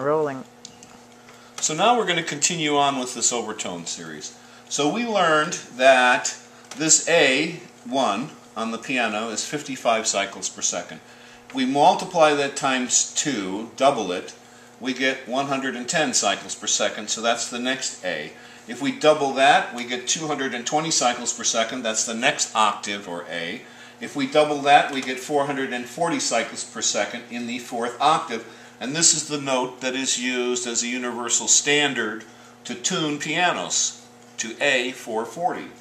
Rolling. So now we're going to continue on with this overtone series. So we learned that this A1 on the piano is 55 cycles per second. If we multiply that times 2, double it, we get 110 cycles per second, so that's the next A. If we double that, we get 220 cycles per second, that's the next octave, or A. If we double that, we get 440 cycles per second in the fourth octave. And this is the note that is used as a universal standard to tune pianos, to A 440.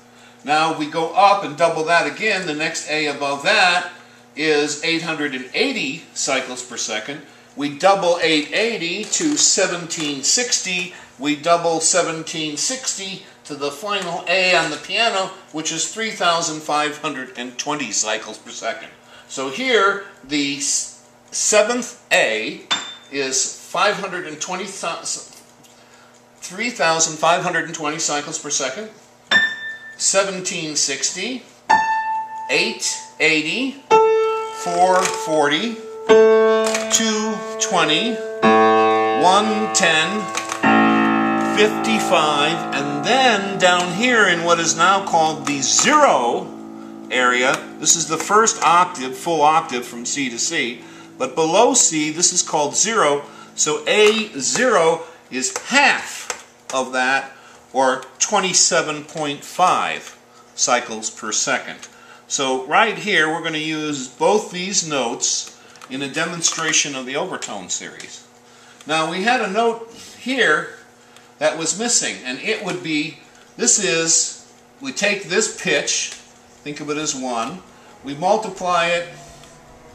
Now we go up and double that again. The next A above that is 880 cycles per second. We double 880 to 1760. We double 1760 to the final A on the piano, which is 3,520 cycles per second. So here, the seventh A is 3,520 cycles per second, 1760, 880, 440, 220, 110, 55, and then down here in what is now called the zero area, this is the first octave, full octave from C to C, but below C this is called 0, so A0 is half of that, or 27.5 cycles per second. So right here we're going to use both these notes in a demonstration of the overtone series. Now we had a note here that was missing, and it would be, we take this pitch, think of it as 1, we multiply it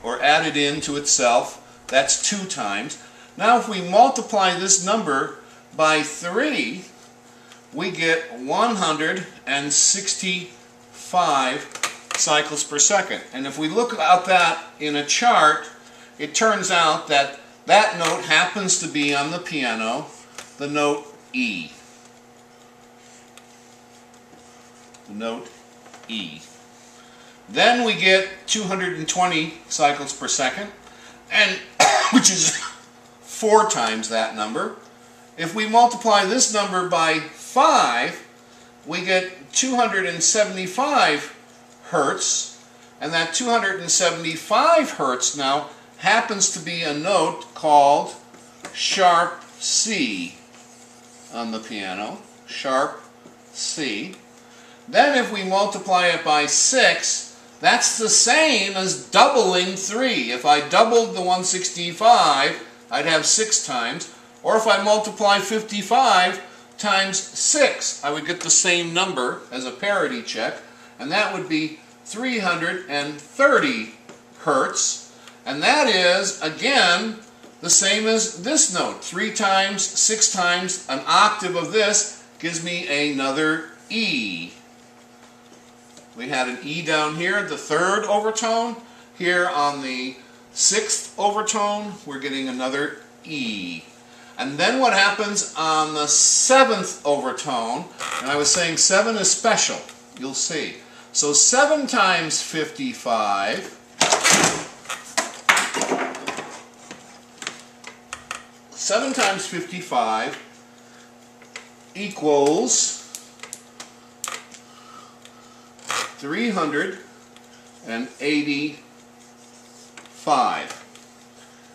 or add it into itself, that's 2 times. Now if we multiply this number by 3, we get 165 cycles per second. And if we look at that in a chart, it turns out that that note happens to be on the piano the note E. The note E. Then we get 220 cycles per second, and which is 4 times that number. If we multiply this number by 5, we get 275 hertz, and that 275 hertz now happens to be a note called sharp C on the piano, sharp C. Then if we multiply it by 6, that's the same as doubling 3. If I doubled the 165, I'd have 6 times. Or if I multiply 55 times 6, I would get the same number as a parity check, and that would be 330 hertz. And that is, again, the same as this note. 3 times, 6 times, an octave of this gives me another E. We had an E down here, the 3rd overtone. Here on the 6th overtone, we're getting another E. And then what happens on the 7th overtone, and I was saying 7 is special, you'll see. So 7 times 55, 7 times 55 equals 385.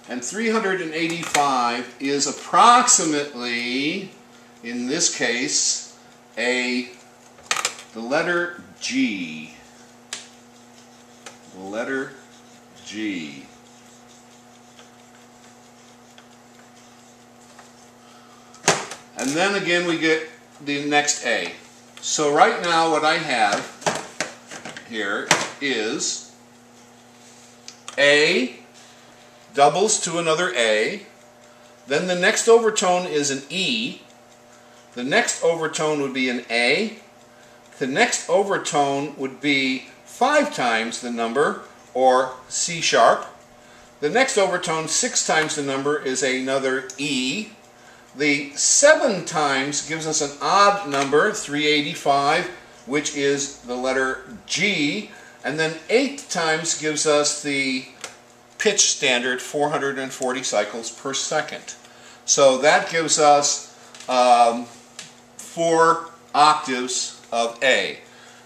And 385 is approximately, in this case, the letter G. The letter G. And then again we get the next A. So right now what I have here is A doubles to another A, then the next overtone is an E, the next overtone would be an A, the next overtone would be 5 times the number, or C sharp, the next overtone 6 times the number is another E, the 7 times gives us an odd number, 385, which is the letter G, and then 8 times gives us the pitch standard, 440 cycles per second. So that gives us 4 octaves of A.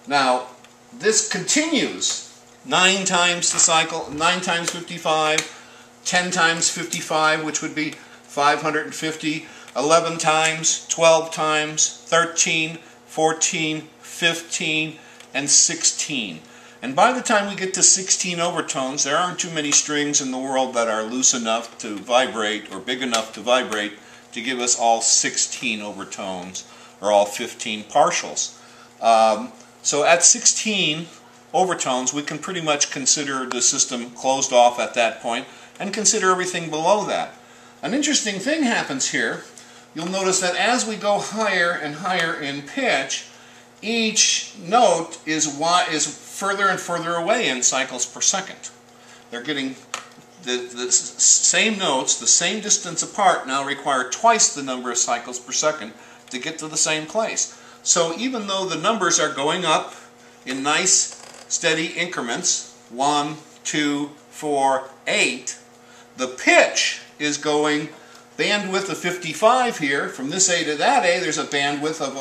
Now, this continues 9 times the cycle, 9 times 55, 10 times 55, which would be 550, 11 times, 12 times, 13, 14, 15, and 16. And by the time we get to 16 overtones, there aren't too many strings in the world that are loose enough to vibrate or big enough to vibrate to give us all 16 overtones or all 15 partials. So at 16 overtones, we can pretty much consider the system closed off at that point and consider everything below that. An interesting thing happens here. You'll notice that as we go higher and higher in pitch, each note is further and further away in cycles per second. They're getting the same notes, the same distance apart, now require twice the number of cycles per second to get to the same place. So even though the numbers are going up in nice steady increments, 1, 2, 4, 8, the pitch is going bandwidth of 55 here. From this A to that A, there's a bandwidth of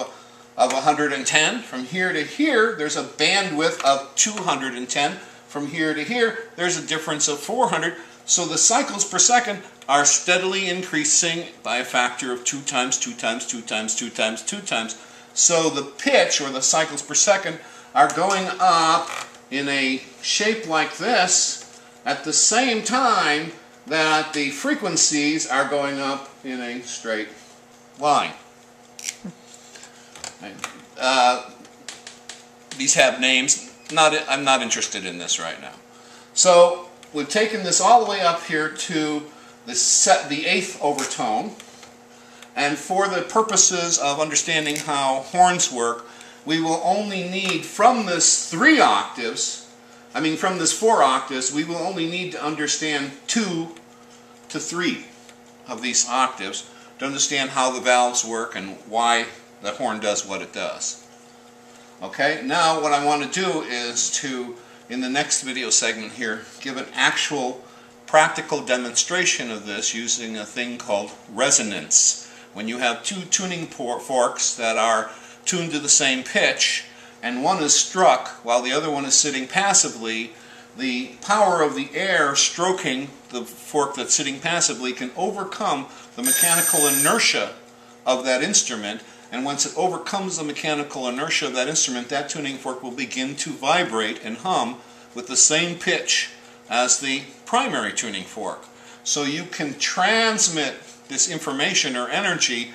110. From here to here, there's a bandwidth of 210. From here to here, there's a difference of 400. So the cycles per second are steadily increasing by a factor of 2 times, 2 times, 2 times, 2 times, 2 times. So the pitch, or the cycles per second, are going up in a shape like this at the same time that the frequencies are going up in a straight line. These have names. I'm not interested in this right now. So we've taken this all the way up here to the 8th overtone, and for the purposes of understanding how horns work, we will only need from this 4 octaves, we will only need to understand 2 to 3 of these octaves to understand how the valves work and why the horn does what it does. Okay, now what I want to do is to, in the next video segment here, give an actual practical demonstration of this using a thing called resonance. When you have 2 tuning forks that are tuned to the same pitch, and one is struck while the other one is sitting passively, the power of the air stroking the fork that's sitting passively can overcome the mechanical inertia of that instrument, and once it overcomes the mechanical inertia of that instrument, that tuning fork will begin to vibrate and hum with the same pitch as the primary tuning fork. So you can transmit this information or energy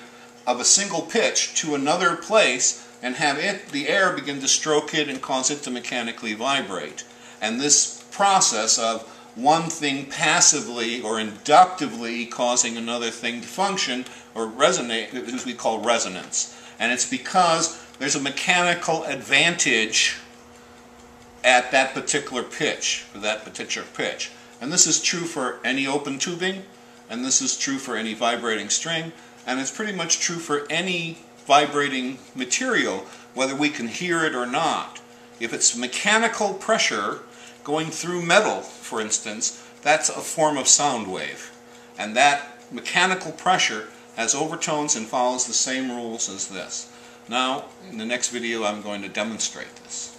of a single pitch to another place and have the air begin to stroke it and cause it to mechanically vibrate. And this process of one thing passively or inductively causing another thing to function or resonate is we call resonance. And it's because there's a mechanical advantage at that particular pitch, for that particular pitch. And this is true for any open tubing, and this is true for any vibrating string, and it's pretty much true for any vibrating material, whether we can hear it or not. If it's mechanical pressure going through metal, for instance, that's a form of sound wave. And that mechanical pressure has overtones and follows the same rules as this. Now, in the next video, I'm going to demonstrate this.